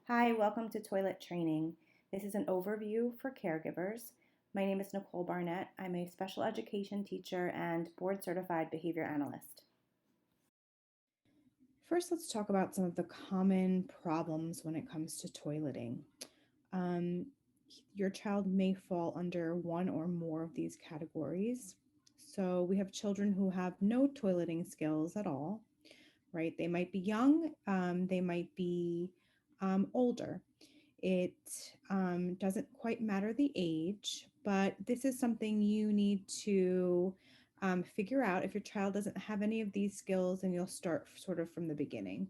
Hi, welcome to Toilet Training. This is an overview for caregivers. My name is Nicole Barnett. I'm a special education teacher and board certified behavior analyst. First, let's talk about some of the common problems when it comes to toileting. Um, your child may fall under one or more of these categories. So we have children who have no toileting skills at all, right? They might be young, they might be older. It doesn't quite matter the age, but this is something you need to figure out. If your child doesn't have any of these skills, and you'll start sort of from the beginning.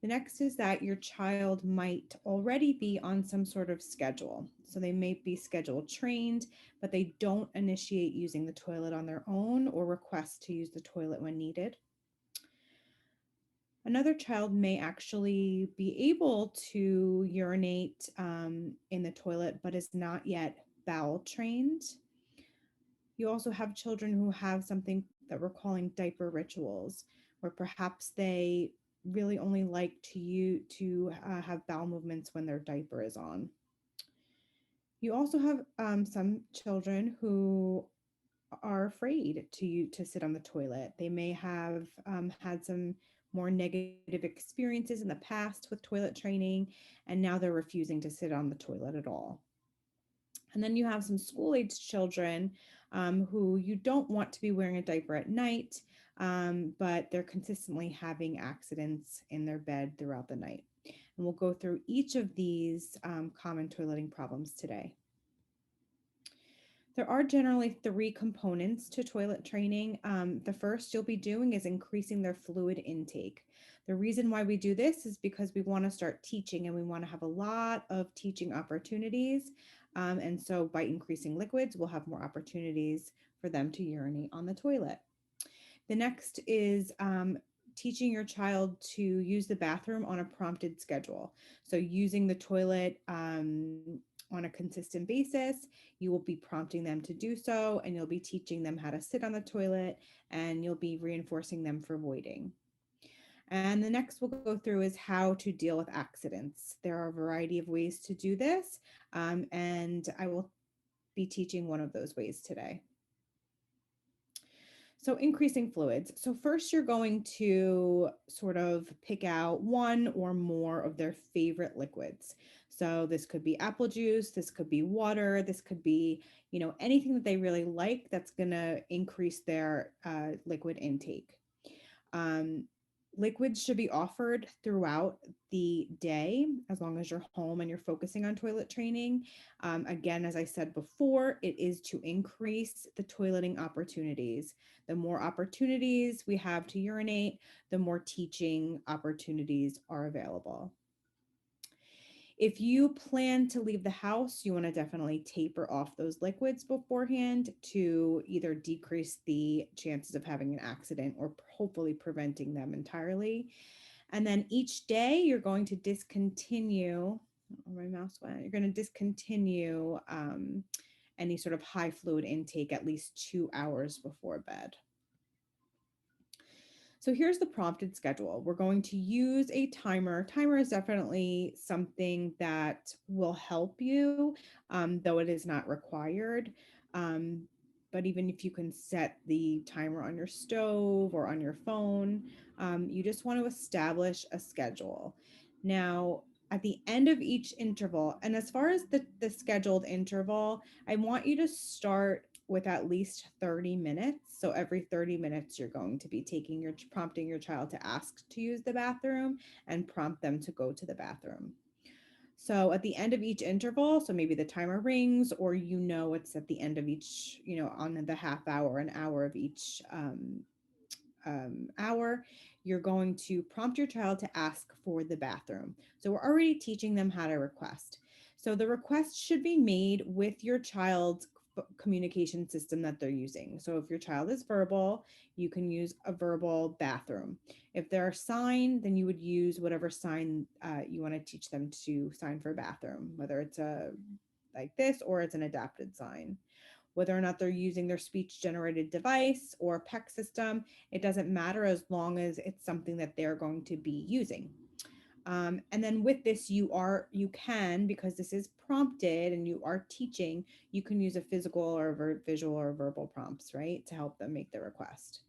The next is that your child might already be on some sort of schedule. So they may be schedule trained, but they don't initiate using the toilet on their own or request to use the toilet when needed. Another child may actually be able to urinate in the toilet, but is not yet bowel trained. You also have children who have something that we're calling diaper rituals, where perhaps they really only like to have bowel movements when their diaper is on. You also have some children who are afraid to sit on the toilet. They may have had some more negative experiences in the past with toilet training, and now they're refusing to sit on the toilet at all. And then you have some school-aged children who you don't want to be wearing a diaper at night, but they're consistently having accidents in their bed throughout the night. And we'll go through each of these common toileting problems today. There are generally three components to toilet training. The first you'll be doing is increasing their fluid intake. The reason why we do this is because we want to start teaching, and we want to have a lot of teaching opportunities. And so by increasing liquids, we'll have more opportunities for them to urinate on the toilet. The next is teaching your child to use the bathroom on a prompted schedule. So using the toilet on a consistent basis, you will be prompting them to do so, and you'll be teaching them how to sit on the toilet, and you'll be reinforcing them for voiding. And the next we'll go through is how to deal with accidents. There are a variety of ways to do this, and I will be teaching one of those ways today. So increasing fluids. So first you're going to sort of pick out one or more of their favorite liquids. So this could be apple juice, this could be water, this could be, anything that they really like that's going to increase their liquid intake. Liquids should be offered throughout the day as long as you're home and you're focusing on toilet training. Again, as I said before, it is to increase the toileting opportunities. The more opportunities we have to urinate, the more teaching opportunities are available. If you plan to leave the house, you want to definitely taper off those liquids beforehand to either decrease the chances of having an accident or hopefully preventing them entirely. And then each day you're going to discontinue, my mouse went, you're going to discontinue any sort of high fluid intake at least 2 hours before bed. So here's the prompted schedule. We're going to use a timer. Timer is definitely something that will help you, though it is not required. But even if you can set the timer on your stove or on your phone, you just want to establish a schedule. Now, at the end of each interval, and as far as the scheduled interval, I want you to start with at least 30 minutes. So every 30 minutes, you're going to be prompting your child to ask to use the bathroom and prompt them to go to the bathroom. So at the end of each interval, so maybe the timer rings, or it's at the end of each, on the half hour, an hour of each hour, you're going to prompt your child to ask for the bathroom. So we're already teaching them how to request. So the request should be made with your child's communication system that they're using. So if your child is verbal, you can use a verbal bathroom. If they're sign, then you would use whatever sign you want to teach them to sign for a bathroom, whether it's like this or it's an adapted sign. Whether or not they're using their speech generated device or PEC system, it doesn't matter as long as it's something that they're going to be using. And then with this, you can, because this is prompted and you are teaching, you can use a physical or visual or verbal prompts, right, to help them make the request.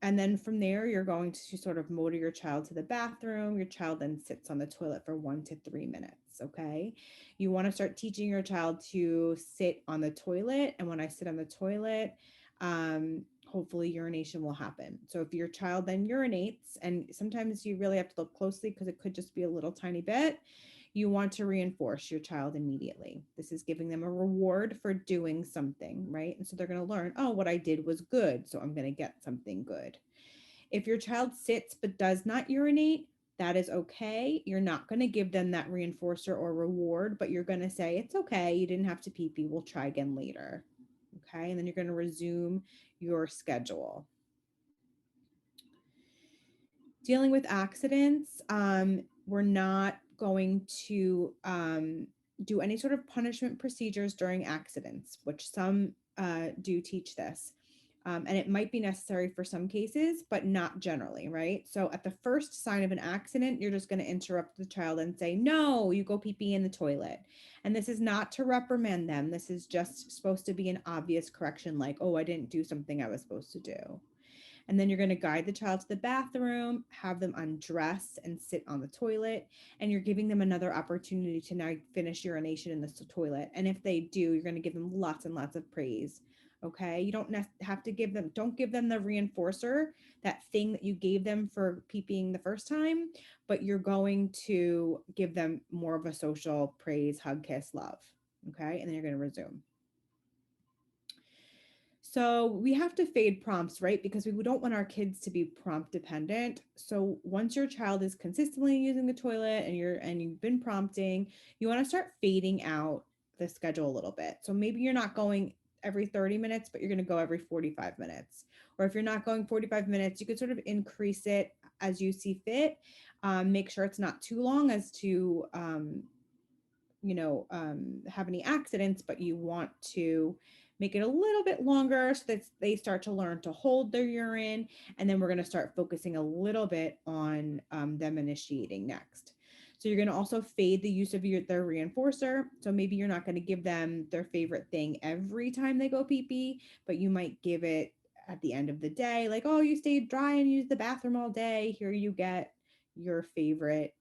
And then from there, you're going to sort of motor your child to the bathroom. Your child then sits on the toilet for 1 to 3 minutes. Okay. You want to start teaching your child to sit on the toilet. And when I sit on the toilet, hopefully urination will happen. So if your child then urinates, and sometimes you really have to look closely because it could just be a little tiny bit, you want to reinforce your child immediately. This is giving them a reward for doing something, right? And so they're going to learn, oh, what I did was good, so I'm going to get something good. If your child sits but does not urinate, that is okay. You're not going to give them that reinforcer or reward, but you're going to say, it's okay, you didn't have to pee pee, we'll try again later. Okay, and then you're going to resume your schedule. Dealing with accidents, we're not going to do any sort of punishment procedures during accidents, which some do teach this. And it might be necessary for some cases, but not generally, right? So at the first sign of an accident, you're just going to interrupt the child and say, no, you go pee pee in the toilet. And this is not to reprimand them. This is just supposed to be an obvious correction, like, oh, I didn't do something I was supposed to do. And then you're going to guide the child to the bathroom, have them undress and sit on the toilet. And you're giving them another opportunity to now finish urination in the toilet. And if they do, you're going to give them lots and lots of praise. Okay. You don't have to don't give them the reinforcer, that thing that you gave them for peeing the first time, but you're going to give them more of a social praise, hug, kiss, love. Okay. And then you're going to resume. So we have to fade prompts, right? Because we don't want our kids to be prompt dependent. So once your child is consistently using the toilet and you've been prompting, you want to start fading out the schedule a little bit. So maybe you're not going every 30 minutes, but you're going to go every 45 minutes. Or if you're not going 45 minutes, you could sort of increase it as you see fit. Make sure it's not too long as to have any accidents, but you want to make it a little bit longer so that they start to learn to hold their urine. And then we're going to start focusing a little bit on them initiating next. So you're going to also fade the use of their reinforcer. So maybe you're not going to give them their favorite thing every time they go pee pee, but you might give it at the end of the day, like, oh, you stayed dry and used the bathroom all day. Here you get your favorite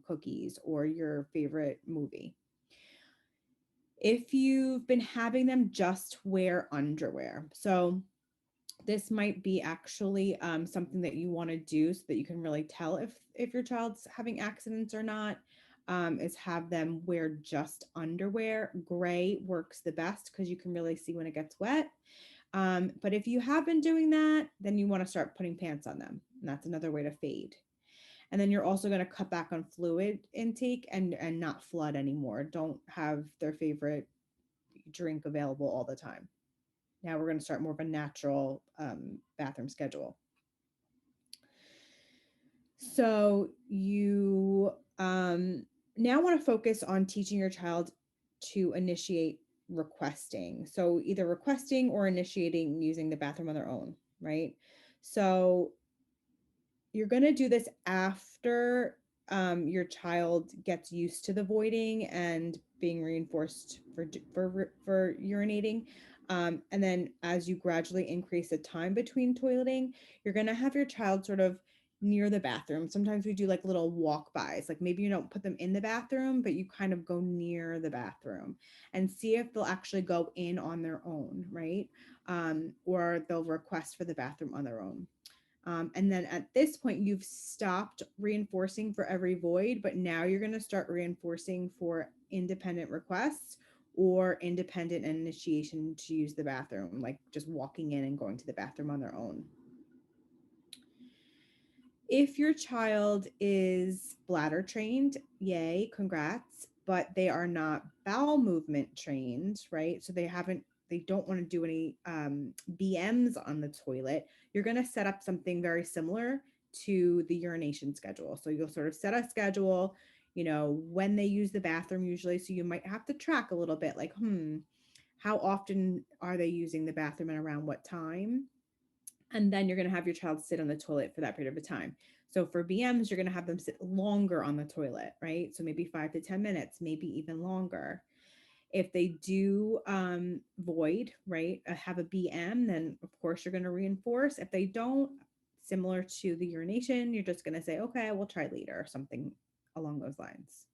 cookies or your favorite movie. If you've been having them just wear underwear, so this might be actually something that you want to do so that you can really tell if your child's having accidents or not, is have them wear just underwear. Gray works the best because you can really see when it gets wet. But if you have been doing that, then you want to start putting pants on them. And that's another way to fade. And then you're also going to cut back on fluid intake and not flood anymore. Don't have their favorite drink available all the time. Now we're going to start more of a natural bathroom schedule. So you now want to focus on teaching your child to initiate requesting. So either requesting or initiating using the bathroom on their own, right? So you're going to do this after your child gets used to the voiding and being reinforced for urinating. And then as you gradually increase the time between toileting, you're going to have your child sort of near the bathroom. Sometimes we do like little walk bys, like maybe you don't put them in the bathroom, but you kind of go near the bathroom and see if they'll actually go in on their own, right? Or they'll request for the bathroom on their own. And then at this point, you've stopped reinforcing for every void, but now you're going to start reinforcing for independent requests or independent initiation to use the bathroom, like just walking in and going to the bathroom on their own. If your child is bladder trained, yay, congrats, but they are not bowel movement trained, right? So they don't want to do any BMs on the toilet. You're going to set up something very similar to the urination schedule. So you'll sort of set a schedule, when they use the bathroom usually. So you might have to track a little bit like, how often are they using the bathroom and around what time? And then you're going to have your child sit on the toilet for that period of time. So for BMs, you're going to have them sit longer on the toilet, right? So maybe 5 to 10 minutes, maybe even longer. If they do void, right, have a BM, then of course you're going to reinforce. If they don't, similar to the urination, you're just going to say, okay, we'll try later, or something along those lines.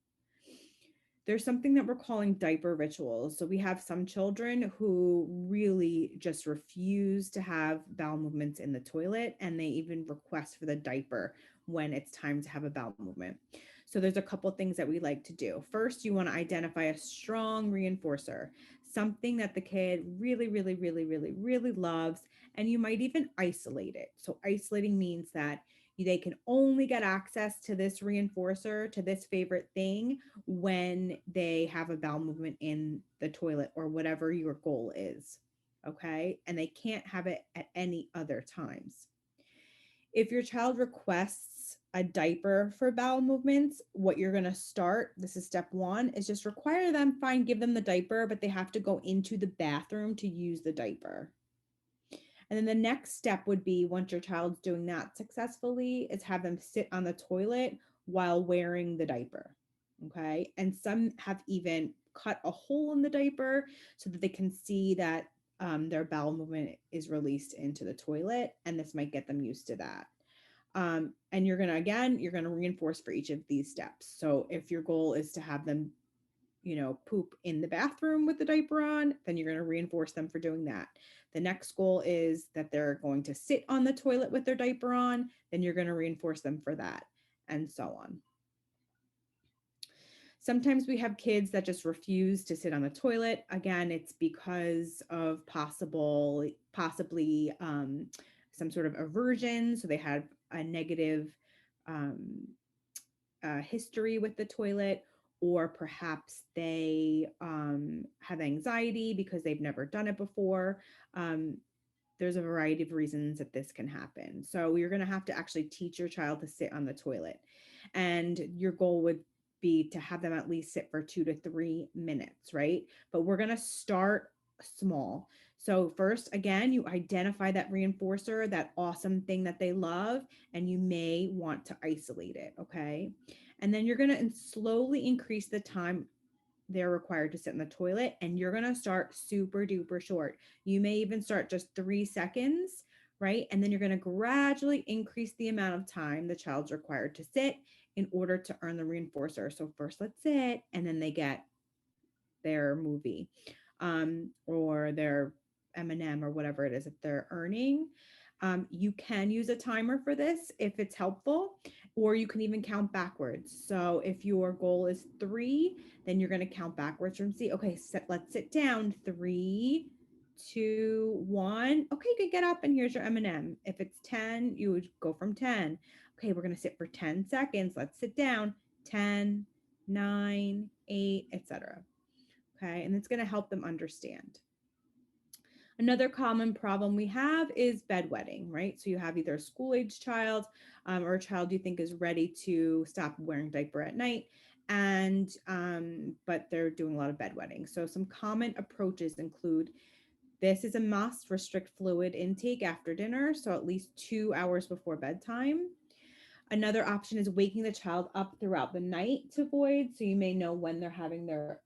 There's something that we're calling diaper rituals. So we have some children who really just refuse to have bowel movements in the toilet, and they even request for the diaper when it's time to have a bowel movement. So there's a couple things that we like to do. First, you want to identify a strong reinforcer, something that the kid really, really, really, really, really loves, and you might even isolate it. So isolating means that they can only get access to this reinforcer, to this favorite thing, when they have a bowel movement in the toilet or whatever your goal is. Okay. And they can't have it at any other times. If your child requests a diaper for bowel movements, what you're going to start, this is step one, is just require them, fine, give them the diaper, but they have to go into the bathroom to use the diaper. And then the next step would be, once your child's doing that successfully, is have them sit on the toilet while wearing the diaper. Okay. And some have even cut a hole in the diaper so that they can see that their bowel movement is released into the toilet. And this might get them used to that. And you're going to reinforce for each of these steps. So if your goal is to have them, poop in the bathroom with the diaper on, then you're going to reinforce them for doing that. The next goal is that they're going to sit on the toilet with their diaper on, then you're going to reinforce them for that, and so on. Sometimes we have kids that just refuse to sit on the toilet. Again, it's because of possibly some sort of aversion. So they had a negative history with the toilet, or perhaps they have anxiety because they've never done it before. There's a variety of reasons that this can happen. So you're going to have to actually teach your child to sit on the toilet. And your goal would be to have them at least sit for 2 to 3 minutes, right? But we're going to start small. So first, again, you identify that reinforcer, that awesome thing that they love, and you may want to isolate it, okay? And then you're going to slowly increase the time they're required to sit in the toilet, and you're going to start super duper short. You may even start just 3 seconds, right? And then you're going to gradually increase the amount of time the child's required to sit in order to earn the reinforcer. So first let's sit, and then they get their movie or their M&M or whatever it is that they're earning. You can use a timer for this if it's helpful, or you can even count backwards. So if your goal is 3, then you're going to count backwards from C. Okay, let's sit down. 3, 2, 1. Okay, you can get up, and here's your M&M. If it's 10, you would go from 10. Okay, we're going to sit for 10 seconds. Let's sit down. 10, 9, 8, etc. Okay, and it's going to help them understand. Another common problem we have is bedwetting, right? So you have either a school-age child or a child you think is ready to stop wearing diaper at night, and but they're doing a lot of bedwetting. So some common approaches include, this is a must, restrict fluid intake after dinner, so at least 2 hours before bedtime. Another option is waking the child up throughout the night to void. So you may know when they're having their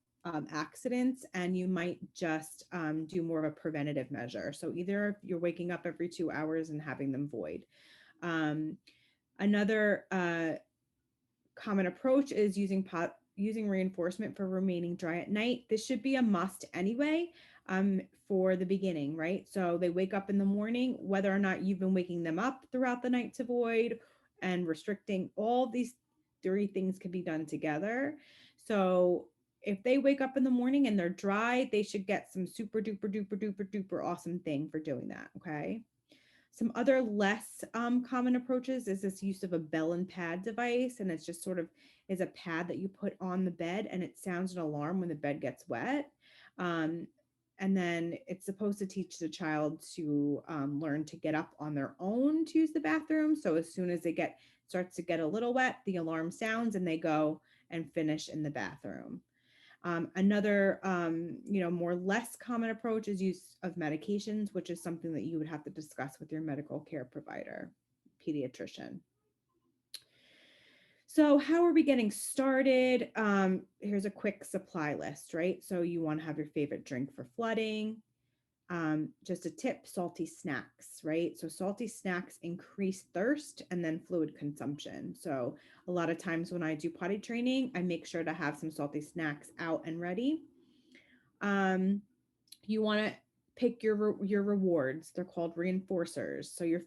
accidents, and you might just do more of a preventative measure. So either you're waking up every 2 hours and having them void. Another common approach is using reinforcement for remaining dry at night. This should be a must anyway for the beginning, right? So they wake up in the morning, whether or not you've been waking them up throughout the night to void and restricting, all these 3 things can be done together. So if they wake up in the morning and they're dry, they should get some super duper duper duper duper awesome thing for doing that, okay? Some other less common approaches is this use of a bell and pad device, and it's just sort of is a pad that you put on the bed, and it sounds an alarm when the bed gets wet. And then it's supposed to teach the child to learn to get up on their own to use the bathroom. So as soon as they starts to get a little wet, the alarm sounds and they go and finish in the bathroom. Another, more less common approach is use of medications, which is something that you would have to discuss with your medical care provider, pediatrician. So how are we getting started? Here's a quick supply list, right? So you want to have your favorite drink for flooding. Just a tip, salty snacks, right? So salty snacks increase thirst and then fluid consumption. So a lot of times when I do potty training, I make sure to have some salty snacks out and ready. You want to pick your rewards. They're called reinforcers. So your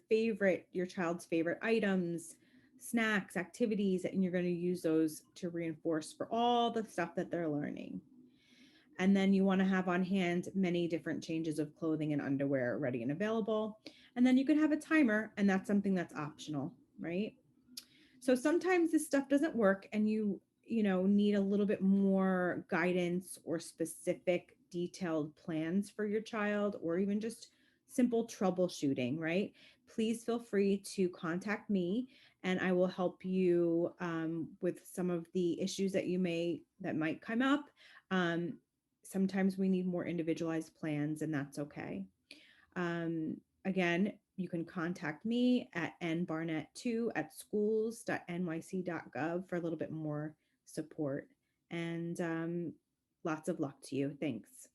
child's favorite items, snacks, activities, and you're going to use those to reinforce for all the stuff that they're learning. And then you want to have on hand many different changes of clothing and underwear ready and available. And then you could have a timer, and that's something that's optional, right? So sometimes this stuff doesn't work and you need a little bit more guidance or specific detailed plans for your child, or even just simple troubleshooting, right? Please feel free to contact me and I will help you with some of the issues that might come up. Sometimes we need more individualized plans, and that's okay. Again, you can contact me at nbarnett2@schools.nyc.gov for a little bit more support. And lots of luck to you. Thanks.